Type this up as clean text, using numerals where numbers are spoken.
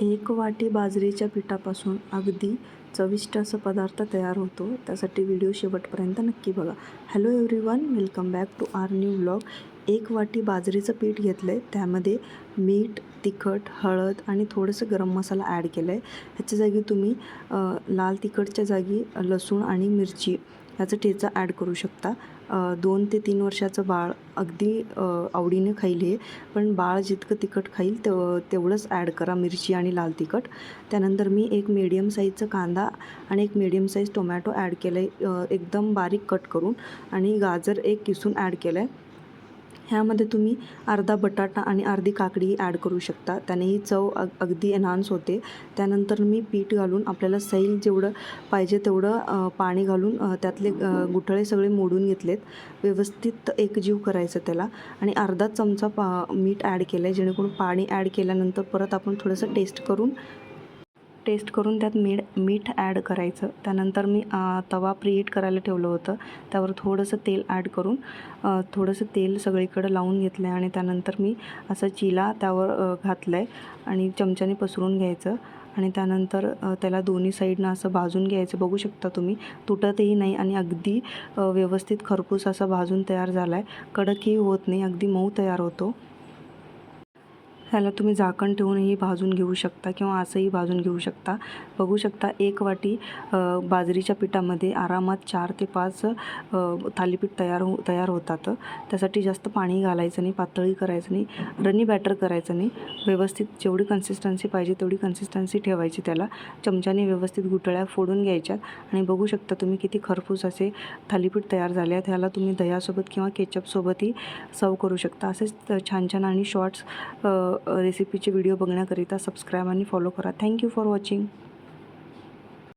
एक वाटी बाजरीच्या पिठापासून अगदी चविष्ट असा पदार्थ तयार होतो. त्यासाठी व्हिडिओ शेवटपर्यंत नक्की बघा. Hello everyone, welcome back to our new vlog. एक वाटी बाजरीचं पीठ घेतलं आहे, त्यामध्ये मीठ, तिखट, हळद आणि थोडंसं गरम मसाला ॲड केलं आहे. ह्याच्या जागी तुम्ही लाल तिखटच्या जागी लसूण आणि मिरची ह्याचा ठेचा ॲड करू शकता. 2 ते 3 वर्षाचं बाळ अगदी आवडीने खाईल हे, पण बाळ जितकं तिखट खाईल तेवढंच ॲड करा मिरची आणि लाल तिखट. त्यानंतर मी एक मीडियम साईजचा कांदा आणि एक मीडियम साईज टोमॅटो ॲड केलं आहे, एकदम बारीक कट करून, आणि गाजर एक किसून ॲड केलं आहे. ह्यामध्ये तुम्ही अर्धा बटाटा आणि अर्धी काकडी ॲड करू शकता, त्यानेही चव अगदी एन्हान्स होते. त्यानंतर मी पीठ घालून आपल्याला सैल जेवढं पाहिजे तेवढं पाणी घालून त्यातले गुठळे सगळे मोडून घेतलेत. व्यवस्थित एकजीव करायचं त्याला, आणि अर्धा चमचा मीठ ॲड केलं आहे, जेणेकरून पाणी ॲड केल्यानंतर परत आपण थोडंसं टेस्ट करून त्यात मीठ ॲड करायचं. त्यानंतर मी तवा प्रीहीट करायला ठेवलं होतं, त्यावर थोडंसं तेल ॲड करून थोडंसं तेल सगळीकडं लावून घेतलं आहे, आणि त्यानंतर मी असा चिला त्यावर घातलं आहे आणि चमच्याने पसरून घ्यायचं, आणि त्यानंतर त्याला दोन्ही साईडनं असं भाजून घ्यायचं. बघू शकता तुम्ही, तुटतही नाही आणि अगदी व्यवस्थित खरपूस असा भाजून तयार झाला आहे. कडकही होत नाही, अगदी मऊ तयार होतो. ह्याला तुम्ही झाकण ठेवूनही भाजून घेऊ शकता किंवा असंही भाजून घेऊ शकता. बघू शकता, एक वाटी बाजरीच्या पिठामध्ये आरामात 4 ते 5 थालीपीठ तयार होतात. त्यासाठी जास्त पाणी घालायचं नाही, पातळी करायचं नाही, रनी बॅटर करायचं नाही. व्यवस्थित जेवढी कन्सिस्टन्सी पाहिजे तेवढी कन्सिस्टन्सी ठेवायची. त्याला चमच्याने व्यवस्थित गुठळ्या फोडून घ्यायच्यात, आणि बघू शकता तुम्ही किती खरपूस असे थालीपीठ तयार झाले आहेत. ह्याला तुम्ही दह्यासोबत किंवा केचपसोबतही सर्व करू शकता. असेच छान छान आणि शॉर्ट्स रेसिपीचे व्हिडिओ बघण्याकरिता सबस्क्राईब आणि फॉलो करा. Thank you for watching.